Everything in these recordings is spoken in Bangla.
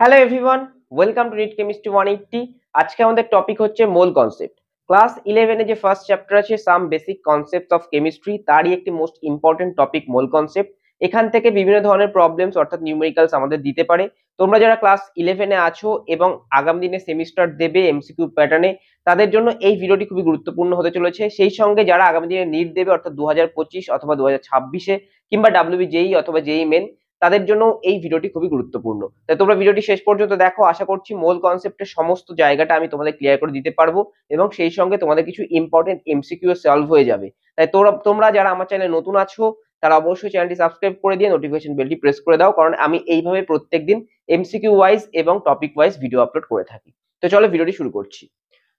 Hello everyone, welcome to NEET chemistry 180। আজকে আমাদের টপিক হচ্ছে মোল কনসেপ্ট। ক্লাস 11 এ যে ফার্স্ট চ্যাপ্টার আছে some basic concepts of chemistry, তারই একটি মোস্ট ইম্পর্টেন্ট টপিক মোল কনসেপ্ট। এখান থেকে বিভিন্ন ধরনের প্রবলেমস অর্থাৎ নিউমেরিক্যালস আমাদের দিতে পারে। তোমরা যারা ক্লাস 11 এ আছো এবং আগামী দিনে সেমিস্টার দেবে এমসিকিউ প্যাটার্নে, তাদের জন্য এই ভিডিওটি খুবই গুরুত্বপূর্ণ হতে চলেছে। সেই সঙ্গে যারা আগামী দিনে নিট দেবে অর্থাৎ 2025 অথবা 2026-এ কিংবা ডাব্লিউবি জেই অথবা জেই মেন, তাদের জন্য এই ভিডিওটি খুবই গুরুত্বপূর্ণ। তাই তোমরা ভিডিওটি শেষ পর্যন্ত দেখো। আশা করছি মোল কনসেপ্টের সমস্ত জায়গাটা আমি তোমাদের ক্লিয়ার করে দিতে পারবো এবং সেই সঙ্গে তোমাদের কিছু ইম্পর্টেন্ট এমসিকিউ সলভ হয়ে যাবে। তাই তোমরা যারা আমার চ্যানেলে নতুন আছো তারা অবশ্যই চ্যানেলটি সাবস্ক্রাইব করে দিয়ে নোটিফিকেশন বেলটি প্রেস করে দাও, কারণ আমি এইভাবে প্রত্যেকদিন এমসিকিউ ওয়াইজ এবং টপিক ওয়াইজ ভিডিও আপলোড করে থাকি। তো চলো ভিডিওটি শুরু করছি।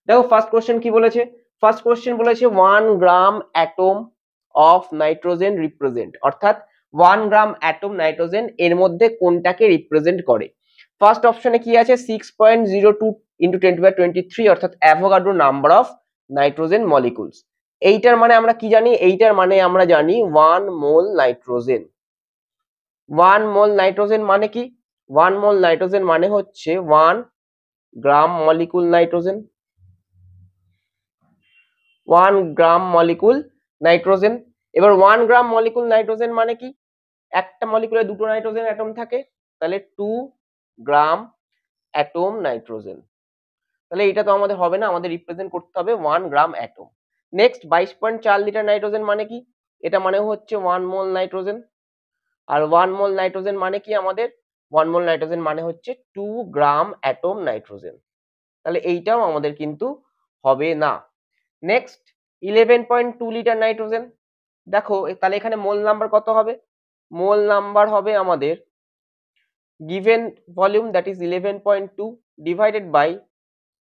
দেখো ফার্স্ট কোশ্চেন কি বলেছে। ফার্স্ট কোশ্চেন বলেছে 1 গ্রাম অ্যাটম অফ নাইট্রোজেন রিপ্রেজেন্ট, অর্থাৎ 1 গ্রাম অ্যাটম নাইট্রোজেন এর মধ্যে কোনটাকে রিপ্রেজেন্ট করে। ফার্স্ট অপশনে কি আছে 6.02 ইন্টু 10^23, অর্থাৎ Avogadro number of nitrogen molecules. এইটার মানে আমরা কি জানি? এইটার মানে আমরা জানি 1 মোল নাইট্রোজেন। 1 মোল নাইট্রোজেন মানে কি? 1 মোল নাইট্রোজেন মানে হচ্ছে 1 গ্রাম মলিকুল নাইট্রোজেন। 1 গ্রাম মলিকুল নাইট্রোজেন। এবার 1 গ্রাম মলিকুল নাইট্রোজেন মানে কি? একটা মলিকুলে দুটো নাইট্রোজেন অ্যাটম থাকে, তাহলে 2 গ্রাম অ্যাটম নাইট্রোজেন। তাহলে এটা তো আমাদের হবে না, আমাদের রিপ্রেজেন্ট করতে হবে 1 গ্রাম অ্যাটম। নেক্সট 22.4 লিটার নাইট্রোজেন মানে কি? এটা মানে হচ্ছে 1 মোল নাইট্রোজেন। আর 1 মোল নাইট্রোজেন মানে কি আমাদের? 1 মোল নাইট্রোজেন মানে হচ্ছে 2 গ্রাম অ্যাটম নাইট্রোজেন। তাহলে এইটাও আমাদের কিন্তু হবে না। Next 11.2 litre nitrogen. দেখো তাহলে এখানে মোল নাম্বার কত হবে? মোল নাম্বার হবে আমাদের given volume, that is 11.2 divided by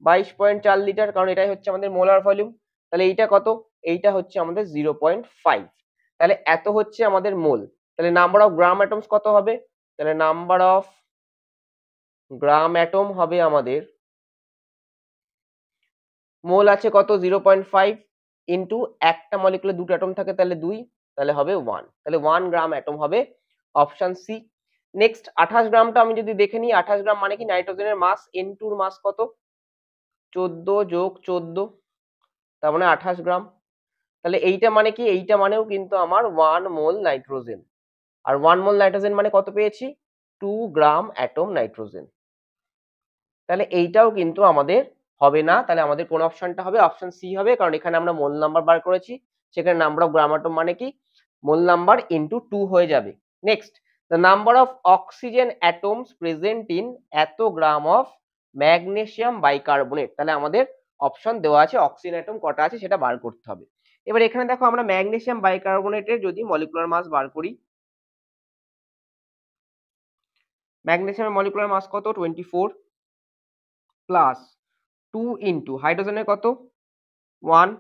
22.4 litre, কারণ এটাই হচ্ছে আমাদের মোলার ভলিউম। তাহলে এইটা কত? এইটা হচ্ছে আমাদের 0.5। তাহলে এত হচ্ছে আমাদের মোল। তাহলে নাম্বার অফ গ্রাম অ্যাটমস কত হবে? তাহলে নাম্বার অফ গ্রাম অ্যাটম হবে আমাদের, মোল আছে কত 0.5 ইন্টু একটা মলিকুলে দুটো অ্যাটম থাকে তাহলে 2, তাহলে হবে 1। তাহলে 1 গ্রাম অ্যাটম হবে অপশন সি। নেক্সট 28 গ্রামটা আমি যদি দেখে নিই, 28 গ্রাম মানে কি? নাইট্রোজেনের মাস, N2 এর মাস কত? 14 যোগ 14, তার মানে 28 গ্রাম। তাহলে এইটা মানে কি? এইটা মানেও কিন্তু আমার 1 মোল নাইট্রোজেন। আর 1 মোল নাইট্রোজেন মানে কত পেয়েছি? 2 গ্রাম অ্যাটম নাইট্রোজেন। তাহলে এইটাও কিন্তু আমাদের হবে না। তাহলে আমাদের কোন অপশনটা হবে? অপশন সি হবে, কারণ এখানে আমরা মোল নাম্বার বার করেছি, সেখানে নাম্বার অফ গ্রাম অ্যাটম মানে কি? মোল নাম্বার ইনটু 2 হয়ে যাবে। Next the number of oxygen atoms present in এত গ্রাম অফ ম্যাগনেসিয়াম বাইকার্বনেট। তাহলে আমাদের অপশন দেওয়া আছে অক্সিজেন অ্যাটম কটা আছে সেটা বার করতে হবে। এবার এখানে দেখো আমরা ম্যাগনেসিয়াম বাইকার্বনেটের যদি মলিকুলার মাস বার করি, ম্যাগনেসিয়ামের মলিকুলার মাস কত? 24 প্লাস 2 ইন্টু হাইড্রোজেনের কত? 1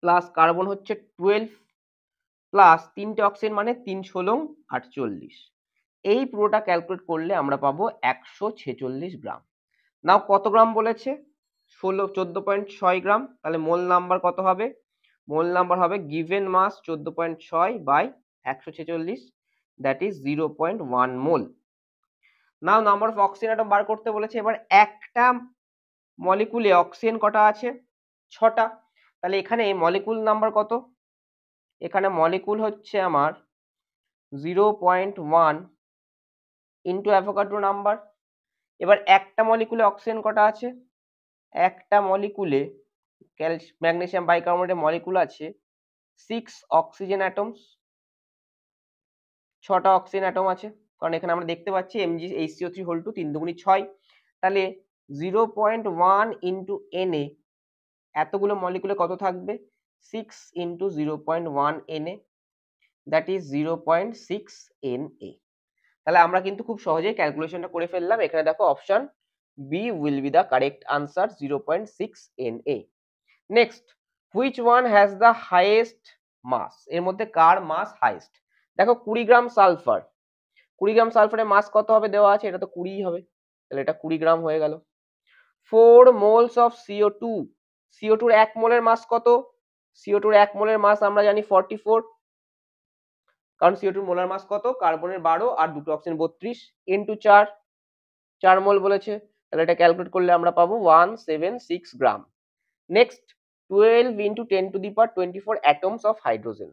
প্লাস কার্বন হচ্ছে 12 প্লাস তিনটে অক্সিজেন মানে 3 ষোলং 48। এই পুরোটা ক্যালকুলেট করলে আমরা পাবো 146 গ্রাম। নাও কত গ্রাম বলেছে? 14.6 গ্রাম। তাহলে মোল নাম্বার কত হবে? মোল নাম্বার হবে given mass 14.6 by 146, that is 0.1 mole. Now number of oxygen atom বার করতে বলেছে। এবার একটা মলিকুলে অক্সিজেন কটা আছে? 6টা। তাহলে এখানে মলিকুল নাম্বার কত? এখানে মলিকুল হচ্ছে আমার 0.1 ইন্টু অ্যাভোগাড্রো নাম্বার। এবার একটা মলিকুলে অক্সিজেন কটা আছে? একটা মলিকুলে ম্যাগনেসিয়াম বাইকার্বনেটের মলিকুল আছে 6 অক্সিজেন অ্যাটমস। 6টা অক্সিজেন অ্যাটম আছে, কারণ এখানে আমরা দেখতে পাচ্ছি MgHCO3 হোল টু 3 দুগুণী 6। তাহলে 0.1 ইন্টু Na, এতগুলো মলিকুলে কত থাকবে? 6 into 0.1 Na, that is 0.6 Na। তাহলে আমরা কিন্তু খুব সহজেই ক্যালকুলেশনটা করে ফেললাম। এখানে দেখো option B will be the correct answer, 0.6 Na। Next which one has the highest mass? এর মধ্যে কার মাস হাইয়েস্ট? দেখো 20 গ্রাম সালফার, 20 গ্রাম সালফারের মাস কত হবে দেওয়া আছে? এটা তো 20 হবে, তাহলে এটা 20 গ্রাম হয়ে গেল। 4 মোলস অফ CO2, CO2 এর 1 মোলের মাস কত? CO2 এর 1 মোলের মাস আমরা জানি 44, কারণ CO2 মোলার মাস কত? কার্বনের 12 আর দুটো অক্সিজেন 32 ইনটু 4, 4 মোল বলেছে, তাহলে এটা ক্যালকুলেট করলে আমরা পাবো 176 gram. Next 12 into 10⁻24 atoms of hydrogen.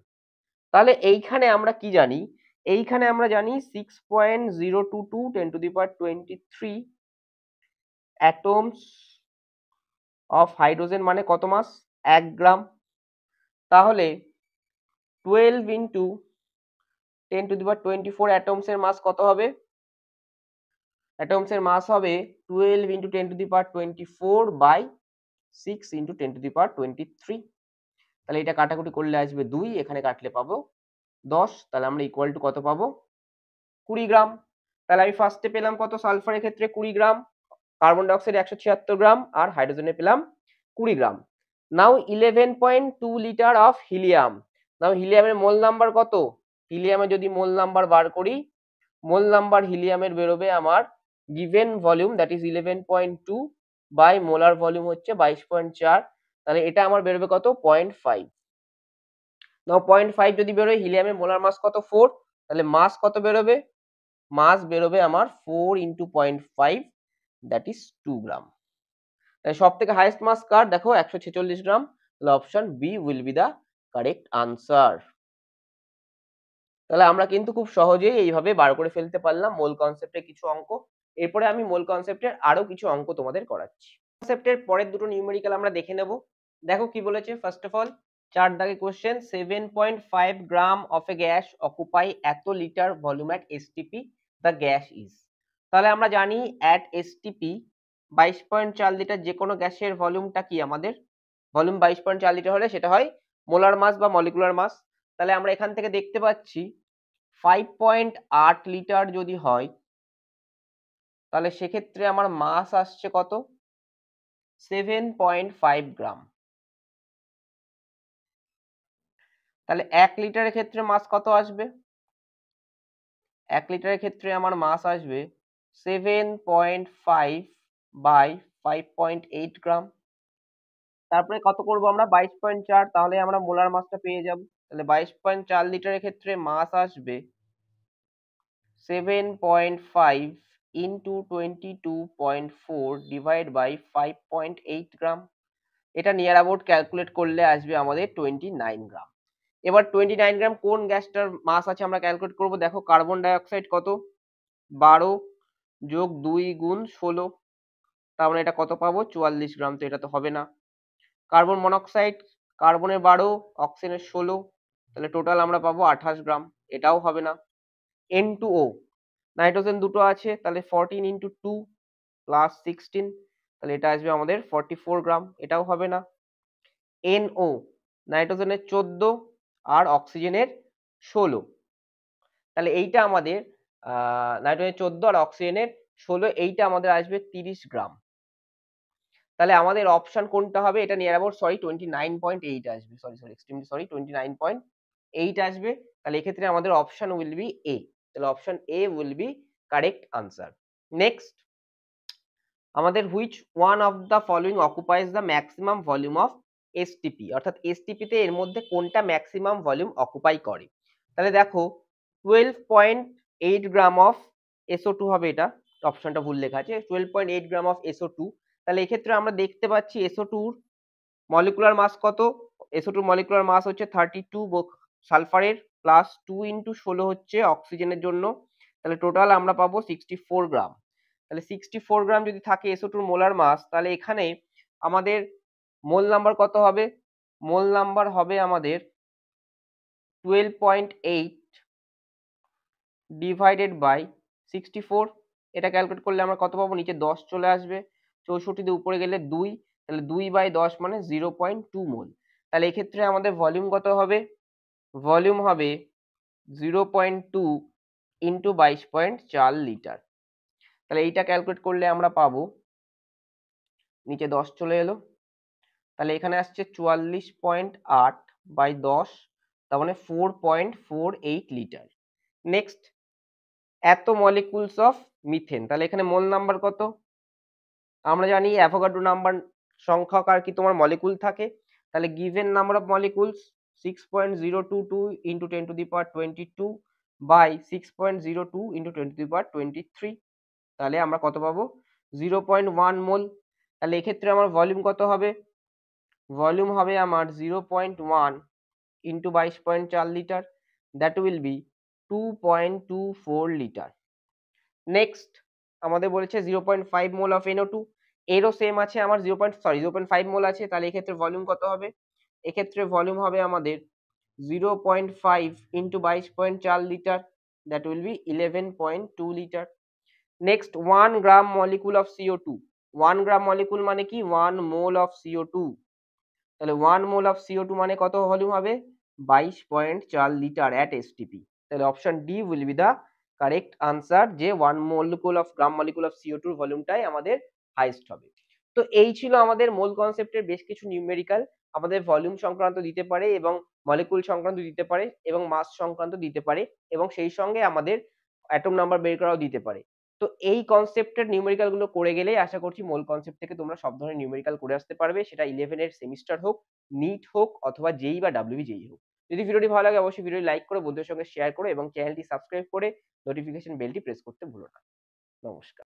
তাহলে এইখানে আমরা কি জানি, এইখানে আমরা জানি 6.022 10⁻23 অ্যাটমস অফ হাইড্রোজেন মানে কত মাস, 1 গ্রাম। তাহলে 12 ইন্টু 10⁻24 অ্যাটমস এর মাস কত হবে, অ্যাটমস এর মাস হবে 12 ইন্টু 10⁻24 বাই 6 ইন্টু 10⁻23। তাহলে এটা কাটাকুটি করলে আসবে 2, এখানে কাটলে পাবো 10। তাহলে আমরা ইকুয়াল টু কত পাবো, 20 গ্রাম। তাহলে আমি ফার্স্টে পেলাম কত, সালফারের ক্ষেত্রে 20 গ্রাম, কার্বন ডাইঅক্সাইড 176 গ্রাম, আর হাইড্রোজেনে পেলাম 20 gram. Now 11.2 litre of helium. Now হিলিয়ামের মোল নাম্বার কত, হিলিয়ামের যদি মোল নাম্বার বার করি, মোল নাম্বার হিলিয়ামের বেরোবে আমার given volume that is 11.2 by molar volume হচ্ছে 22.4। তাহলে এটা আমার বেরোবে কত, 0.5। নাও 0.5 যদি বেরোয়, হিলিয়ামের মোলার মাস কত, 4, তাহলে মাস কত বেরোবে, মাস বেরোবে আমার 4 ইন্টু 0.5 দ্যাট ইজ 2 গ্রাম। তাই সব থেকে হাইয়েস্ট মাস কার, দেখো 146 গ্রাম। তাহলে option B will be the correct answer. তাহলে আমরা কিন্তু খুব সহজেই এইভাবে বার করে ফেলতে পারলাম মোল কনসেপ্টের কিছু অঙ্ক। এরপরে আমি মোল কনসেপ্টের আরো কিছু অঙ্ক তোমাদের করাচ্ছি। কনসেপ্টের পরের দুটো নিউমেরিক্যাল আমরা দেখে নেব। দেখো কি বলেছে, ফার্স্ট অফ অল 4 দাগে question, 7.5 gram of a gas occupy এত litre volume at STP, the gas is. তাহলে আমরা জানি অ্যাট এসটিপি 22.4 লিটার যে কোনো গ্যাসের ভলিউমটা কি, আমাদের ভলিউম 22.4 লিটার হলে সেটা হয় মোলার মাস বা মলিকুলার মাস। তাহলে আমরা এখান থেকে দেখতে পাচ্ছি 5.8 লিটার যদি হয়, তাহলে সেক্ষেত্রে আমার মাস আসছে কত, 7.5 গ্রাম। তাহলে 1 লিটারের ক্ষেত্রে মাস কত আসবে, 1 লিটারের ক্ষেত্রে আমার মাস আসবে 7.5 বাই 5.8 গ্রাম। তারপরে কত করব আমরা, 22.4, তাহলে আমরা মোলার মাসটা পেয়ে যাব। তাহলে 22.4 লিটারের ক্ষেত্রে মাস আসবে 7.5 ইন্টু 22.4 ডিভাইড বাই 5.8 গ্রাম। এটা নিয়ার অ্যাবাউট ক্যালকুলেট করলে আসবে আমাদের 29 গ্রাম। এবার 29 গ্রাম কোন গ্যাসটার মাস আছে আমরা ক্যালকুলেট করব। দেখো কার্বন ডাইঅক্সাইড কত, 12 যোগ 2 গুণ 16, তার মানে এটা কত পাবো, 44 গ্রাম। তো এটা তো হবে না। কার্বন মনোক্সাইড, কার্বনের 12 অক্সিজেনের 16, তাহলে টোটাল আমরা পাবো 28 গ্রাম, এটাও হবে না। N2O, নাইট্রোজেন দুটো আছে, তাহলে 14 ইন্টু 2 প্লাস 16, তাহলে এটা আসবে আমাদের 44 গ্রাম, এটাও হবে না। NO, নাইট্রোজেনের 14 আর অক্সিজেনের 16, তাহলে এইটা আমাদের নাইট্রোজেনের 14 আর অক্সিজেনের 16, এইটা আমাদের আসবে 30 গ্রাম। তাহলে আমাদের অপশন কোনটা হবে, এটা নিয়ার অ্যাবাউট 29.8 আসবে, এক্সট্রিমলি 29.8 আসবে। তাহলে এক্ষেত্রে আমাদের অপশন উইল বি এ। তাহলে option A will be correct answer. Next আমাদের which one of the following occupies the maximum volume of STP, অর্থাৎ এসটিপি তে এর মধ্যে কোনটা ম্যাক্সিমাম ভলিউম অকুপাই করে। তাহলে দেখো 12.8 গ্রাম অফ SO2 হবে, এটা অপশনটা ভুল লেখা আছে, 12.8 গ্রাম অফ SO2। তাহলে এক্ষেত্রে আমরা দেখতে পাচ্ছি SO2 মলিকুলার মাস কত, SO2 মলিকুলার মাস হচ্ছে 32 সালফারের, প্লাস 2 ইন্টু 16 হচ্ছে অক্সিজেনের জন্য, তাহলে টোটাল আমরা পাবো 64 গ্রাম। তাহলে 64 গ্রাম যদি থাকে SO2 মোলার মাস, তাহলে এখানে আমাদের মোল নাম্বার কত হবে, মোল নাম্বার হবে আমাদের 12.8 ডিভাইডেড বাই 64। এটা ক্যালকুলেট করলে আমরা কত পাবো, নিচে 10 চলে আসবে, 64 দিয়ে উপরে গেলে 2, তাহলে 2/10 মানে 0.2 মোল। তাহলে এক্ষেত্রে আমাদের ভলিউম কত হবে, ভলিউম হবে 0.2 ইন্টু 22.4 লিটার। তাহলে এইটা ক্যালকুলেট করলে আমরা পাবো, নিচে 10 চলে এলো, তাহলে এখানে আসছে 44.8 বাই 10, তার মানে 4.48 লিটার। নেক্সট এত মলিকুলস অফ মিথেন, তাহলে এখানে মোল নাম্বার কত, আমরা জানি অ্যাভোগাড্রো নাম্বার সংখ্যক আর কি তোমার মলিকুল থাকে, তাহলে given number of molecules 6.022 into 10⁻22 by 6.02 into 10⁻23, তাহলে আমরা কত পাবো 0.1 মোল। তাহলে এক্ষেত্রে আমার ভলিউম কত হবে, ভলিউম হবে আমার 0.1 into 22.4 litre, that will be 2.24 litre. Next আমাদের বলেছে 0.5 মোল অফ NO2, এরও সেম আছে আমার 0.5 মোল আছে, তাহলে এক্ষেত্রে ভলিউম কত হবে, এক্ষেত্রে ভলিউম হবে আমাদের 0.5 into 22.4 litre, that will be 11.2 litre. Next 1 gram molecule of CO2, 1 gram molecule মানে কি 1 মোল অফ CO2, তাহলে 1 মোল অফ CO2 মানে কত ভলিউম হবে 22.4 লিটার অ্যাট STP। তাহলে option D will be the correct answer, যে 1 molecule of gram molecule of CO2 এর ভলিউমটাই আমাদের হাইয়েস্ট হবে। তো এই ছিল আমাদের মোল কনসেপ্টের বেশ কিছু নিউমেরিক্যাল, আমাদের ভলিউম সংক্রান্ত দিতে পারে এবং মলিকুল সংক্রান্ত দিতে পারে এবং মাস সংক্রান্ত দিতে পারে এবং সেই সঙ্গে আমাদের অ্যাটম নাম্বার বের করাও দিতে পারে। তো এই কনসেপ্টের নিউমেরিক্যাল গুলো করে গেলেই আশা করছি মোল কনসেপ্ট থেকে তোমরা সব ধরনের নিউমেরিক্যাল করে আসতে পারবে, সেটা 11 এর সেমিস্টার হোক, নিট হোক অথবা জেই বা ডাব্লিউবি জেই হোক। যদি ভিডিওটি ভালো লাগে অবশ্যই ভিডিওটি লাইক করো, বন্ধুদের সঙ্গে শেয়ার করো এবং চ্যানেলটি সাবস্ক্রাইব করে নোটিফিকেশন বেলটি প্রেস করতে ভুলো না। নমস্কার।